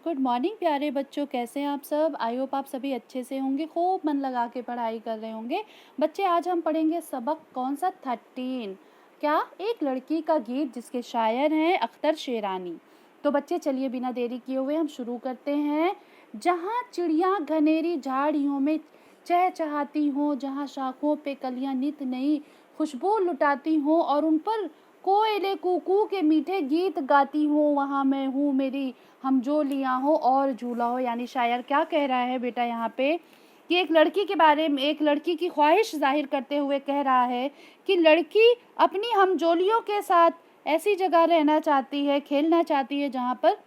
Good morning प्यारे बच्चों, कैसे हैं आप सब। आई होप आप सभी अच्छे से होंगे, खूब मन लगा के पढ़ाई कर रहे होंगे। बच्चे आज हम पढ़ेंगे सबक कौन सा 13। क्या? एक लड़की का गीत, जिसके शायर हैं अख्तर शेरानी। तो बच्चे चलिए बिना देरी किए हुए हम शुरू करते हैं। जहाँ चिड़िया घनेरी झाड़ियों में चहचहाती हों, जहाँ शाखों पे कलियां नित नई खुशबू लुटाती हों और उन पर कोयले कूकू के मीठे गीत गाती हूँ, वहाँ मैं हूँ मेरी हम जो लिया हो और झूला हो। यानी शायर क्या कह रहा है बेटा यहाँ पे कि एक लड़की के बारे में, एक लड़की की ख्वाहिश जाहिर करते हुए कह रहा है कि लड़की अपनी हमजोलियों के साथ ऐसी जगह रहना चाहती है, खेलना चाहती है जहाँ पर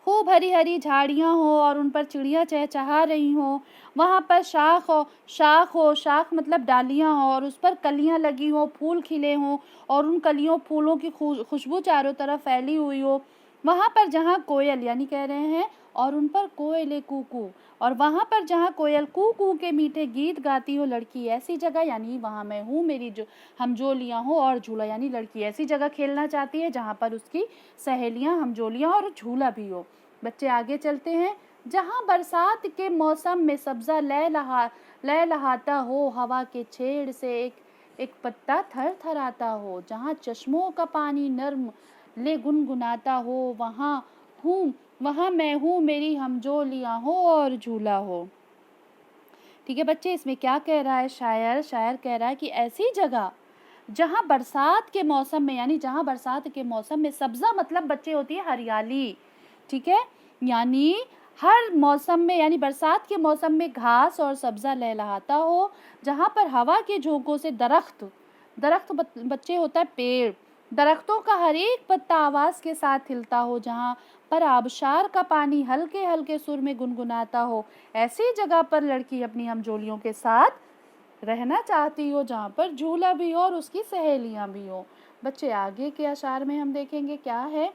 खूब हरी हरी झाड़ियाँ हों और उन पर चिड़ियाँ चहचहा रही हों। वहाँ पर शाख मतलब डालियाँ हों और उस पर कलियाँ लगी हों, फूल खिले हों और उन कलियों फूलों की खुशबू चारों तरफ फैली हुई हो। वहाँ पर जहाँ कोयल, यानी कह रहे हैं, और उन पर कोयले कूकू, और वहाँ पर जहाँ कोयल कू कू के मीठे गीत गाती हो, लड़की ऐसी जगह, यानी वहाँ मैं हूँ मेरी जो हमजोलियाँ हो और झूला, यानी लड़की ऐसी जगह खेलना चाहती है जहाँ पर उसकी सहेलियाँ, हमजोलियाँ और झूला भी हो। बच्चे आगे चलते हैं। जहाँ बरसात के मौसम में सब्जा लहलहाता हो, हवा के छेड़ से एक एक पत्ता थर थर आता हो, जहाँ चश्मों का पानी नर्म ले गुनगुनाता हो, वहाँ मैं हूँ मेरी हमजोलियाँ हो और झूला हो। ठीक है बच्चे, इसमें क्या कह रहा है शायर? शायर कह रहा है कि ऐसी जगह जहाँ बरसात के मौसम में, यानी जहाँ बरसात के मौसम में सब्जा मतलब बच्चे होती है हरियाली, ठीक है, यानी हर मौसम में, यानी बरसात के मौसम में घास और सब्जा लहलहाता हो, जहाँ पर हवा के झोंकों से दरख्त दरख्त बच्चे होता है पेड़, दरख्तों का हर एक पत्ता आवाज के साथ हिलता हो, जहाँ पर आबशार का पानी हल्के हल्के सुर में गुनगुनाता हो। ऐसी जगह पर लड़की अपनी हमजोलियों के साथ रहना चाहती हो, जहाँ पर झूला भी हो और उसकी सहेलियां भी हो। बच्चे आगे के अशार में हम देखेंगे क्या है।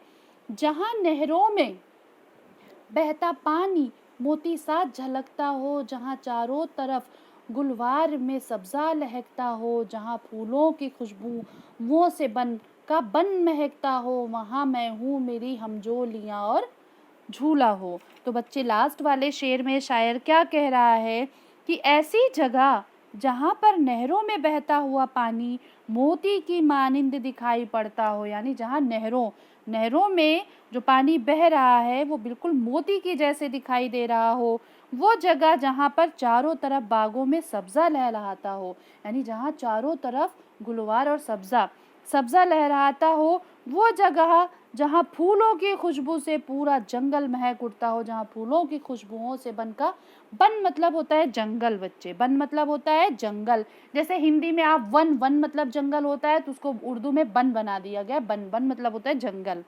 जहाँ नहरों में बहता पानी मोती सा झलकता हो, जहाँ चारों तरफ गुलवार में सब्जा लहकता हो, जहाँ फूलों की खुशबू मुँह से बन महकता हो, वहाँ मैं हूँ मेरी हमजोलियाँ और झूला हो। तो बच्चे लास्ट वाले शेर में शायर क्या कह रहा है कि ऐसी जगह जहाँ पर नहरों में बहता हुआ पानी मोती की मानिंद दिखाई पड़ता हो, यानी जहाँ नहरों में जो पानी बह रहा है वो बिल्कुल मोती की जैसे दिखाई दे रहा हो, वो जगह जहाँ पर चारों तरफ बागों में सब्जा लहलहाता हो, यानी जहाँ चारों तरफ गुलवार और सब्जा सब्जा लहराता हो, वो जगह जहाँ फूलों की खुशबू से पूरा जंगल महक उठता हो, जहाँ फूलों की खुशबुओं से बन मतलब होता है जंगल बच्चे, बन मतलब होता है जंगल। जैसे हिंदी में आप वन मतलब जंगल होता है, तो उसको उर्दू में बन बना दिया गया, बन मतलब होता है जंगल।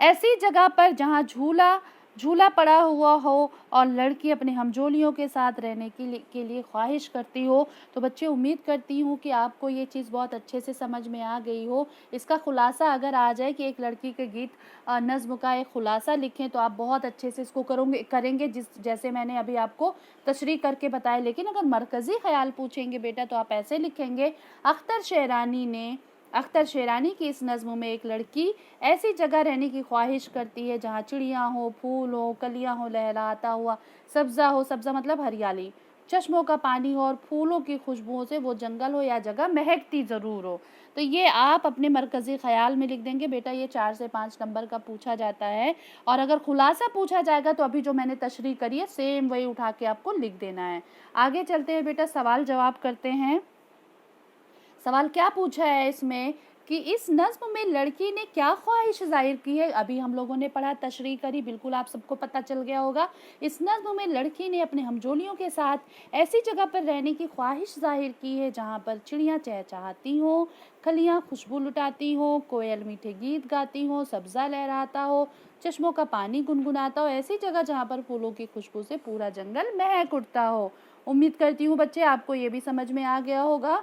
ऐसी जगह पर जहाँ झूला झूला पड़ा हुआ हो और लड़की अपने हमजोलियों के साथ रहने के लिए ख्वाहिश करती हो। तो बच्चे, उम्मीद करती हूँ कि आपको ये चीज़ बहुत अच्छे से समझ में आ गई हो। इसका खुलासा अगर आ जाए कि एक लड़की के गीत नज़्म का एक खुलासा लिखें, तो आप बहुत अच्छे से इसको करेंगे, जैसे मैंने अभी आपको तशरीह करके बताया। लेकिन अगर मरकज़ी ख्याल पूछेंगे बेटा, तो आप ऐसे लिखेंगे, अख्तर शेरानी की इस नज़्म में एक लड़की ऐसी जगह रहने की ख्वाहिश करती है जहाँ चिड़ियाँ हो, फूल हो, कलियाँ हो, लहराता हुआ सब्ज़ा हो, सब्ज़ा मतलब हरियाली, चश्मों का पानी हो और फूलों की खुशबुओं से वो जंगल हो या जगह महकती ज़रूर हो। तो ये आप अपने मरकज़ी ख़याल में लिख देंगे बेटा। ये 4 से 5 नंबर का पूछा जाता है, और अगर खुलासा पूछा जाएगा तो अभी जो मैंने तशरीह करी है सेम वही उठा के आपको लिख देना है। आगे चलते हैं बेटा, सवाल जवाब करते हैं। सवाल क्या पूछा है इसमें कि इस नज़्म में लड़की ने क्या ख्वाहिश जाहिर की है। अभी हम लोगों ने पढ़ा, तशरीह करी, बिल्कुल आप सबको पता चल गया होगा। इस नज़्म में लड़की ने अपने हमजोलियों के साथ ऐसी जगह पर रहने की ख्वाहिश जाहिर की है जहाँ पर चिड़ियाँ चहचहाती हों, कलियाँ खुशबू लुटाती हों, कोयल मीठे गीत गाती हों, सब्ज़ा लहराता हो, चश्मों का पानी गुनगुनाता हो, ऐसी जगह जहाँ पर फूलों की खुशबू से पूरा जंगल महक उठता हो। उम्मीद करती हूँ बच्चे आपको ये भी समझ में आ गया होगा।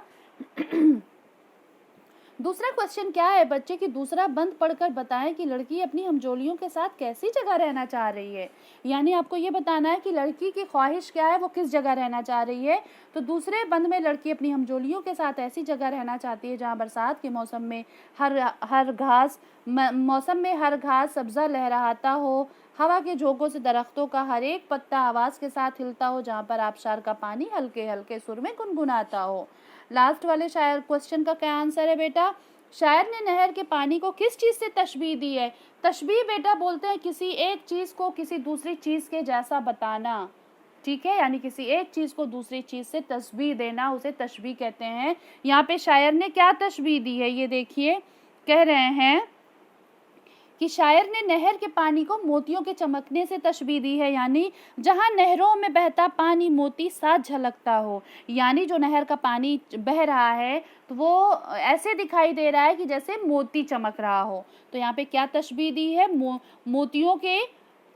दूसरा क्वेश्चन क्या है बच्चे कि दूसरा बंद पढ़कर बताएं कि लड़की अपनी हमजोलियों के साथ कैसी जगह रहना चाह रही है। यानी आपको ये बताना है कि लड़की की ख्वाहिश क्या है, वो किस जगह रहना चाह रही है। तो दूसरे बंद में लड़की अपनी हमजोलियों के साथ ऐसी जगह रहना चाहती है जहाँ बरसात के मौसम में मौसम में हर घास सब्जा लहराता हो, हवा के झोंकों से दरख्तों का हर एक पत्ता आवाज़ के साथ हिलता हो, जहाँ पर आबशार का पानी हल्के हल्के सुर में गुनगुनाता हो। लास्ट वाले शायर क्वेश्चन का क्या आंसर है बेटा? शायर ने नहर के पानी को किस चीज़ से तशबीह दी है? तशबीह बेटा बोलते हैं किसी एक चीज़ को किसी दूसरी चीज़ के जैसा बताना, ठीक है, यानी किसी एक चीज़ को दूसरी चीज़ से तशबीह देना, उसे तशबीह कहते हैं। यहाँ पे शायर ने क्या तशबीह दी है, ये देखिए, कह रहे हैं कि शायर ने नहर के पानी को मोतियों के चमकने से तशबीह दी है, यानी जहाँ नहरों में बहता पानी मोती सा झलकता हो, यानी जो नहर का पानी बह रहा है तो वो ऐसे दिखाई दे रहा है कि जैसे मोती चमक रहा हो। तो यहाँ पे क्या तशबीह दी है? मोतियों के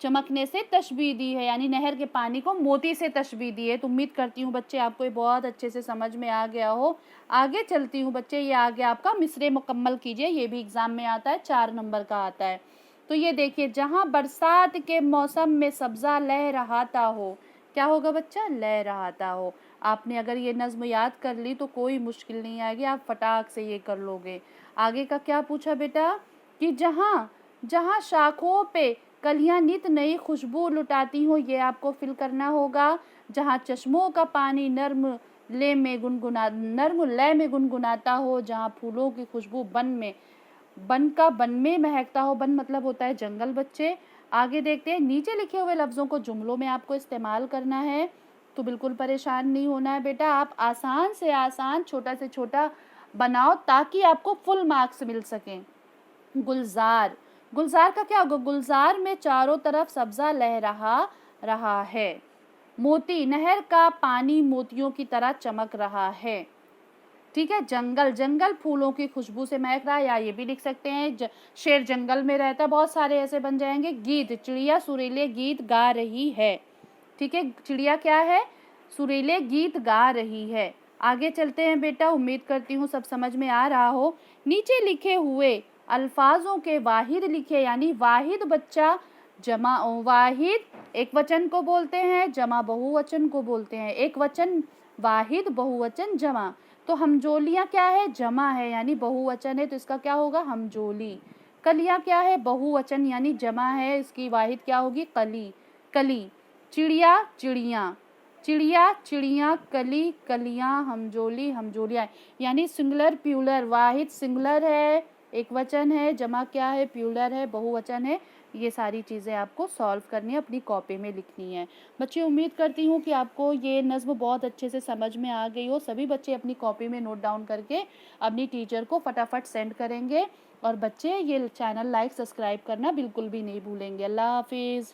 चमकने से तशबीह दी है, यानी नहर के पानी को मोती से तशबीह दी है। तो उम्मीद करती हूँ बच्चे आपको ये बहुत अच्छे से समझ में आ गया हो। आगे चलती हूँ बच्चे, ये आ गया आपका मिसरे मुकम्मल कीजिए, ये भी एग्जाम में आता है, 4 नंबर का आता है। तो ये देखिए, जहाँ बरसात के मौसम में सब्जा लहराता हो, क्या होगा बच्चा? लहराता हो। आपने अगर ये नज्म याद कर ली तो कोई मुश्किल नहीं आएगी, आप फटाक से ये कर लोगे। आगे का क्या पूछा बेटा कि जहाँ जहाँ शाखों पे कलियां नित नई खुशबू लुटाती हो, ये आपको फिल करना होगा। जहाँ चश्मों का पानी नर्म लय में गुनगुनाता हो, जहाँ फूलों की खुशबू बन में महकता हो। बन मतलब होता है जंगल बच्चे। आगे देखते हैं, नीचे लिखे हुए लफ्ज़ों को जुमलों में आपको इस्तेमाल करना है। तो बिल्कुल परेशान नहीं होना है बेटा, आप आसान से आसान छोटा से छोटा बनाओ ताकि आपको फुल मार्क्स मिल सकें। गुलजार, गुलजार का क्या होगा? गुलजार में चारों तरफ सब्जा लहरा रहा है। मोती, नहर का पानी मोतियों की तरह चमक रहा है, ठीक है। जंगल, जंगल फूलों की खुशबू से महक रहा है, या ये भी लिख सकते हैं शेर जंगल में रहता है, बहुत सारे ऐसे बन जाएंगे। गीत, चिड़िया सुरीले गीत गा रही है, ठीक है, चिड़िया क्या है? सुरीले गीत गा रही है। आगे चलते हैं बेटा, उम्मीद करती हूँ सब समझ में आ रहा हो। नीचे लिखे हुए अल्फाजों के वाहिद लिखे, यानी वाहिद बच्चा जमा, वाहिद एक वचन को बोलते हैं, जमा बहुवचन को बोलते हैं। एक वचन वाहिद, बहुवचन जमा। तो हमजोलियाँ क्या है? जमा है, यानी बहुवचन है, तो इसका क्या होगा? हमजोली। कलियाँ क्या है? बहुवचन यानी जमा है, इसकी वाहिद क्या होगी? कली, कली। चिड़िया, चिड़ियाँ, चिड़िया, चिड़ियाँ, कली, कलियाँ, हमजोली, हमजोलियाँ, यानी सिंगुलर प्यूलर। वाहिद सिंगुलर है, एक वचन है, जमा क्या है? प्यूलर है, बहुवचन है। ये सारी चीज़ें आपको सॉल्व करनी है, अपनी कॉपी में लिखनी है। बच्चे उम्मीद करती हूँ कि आपको ये नज़्म बहुत अच्छे से समझ में आ गई हो। सभी बच्चे अपनी कॉपी में नोट डाउन करके अपनी टीचर को फटाफट सेंड करेंगे। और बच्चे ये चैनल लाइक सब्सक्राइब करना बिल्कुल भी नहीं भूलेंगे। अल्लाह हाफिज़।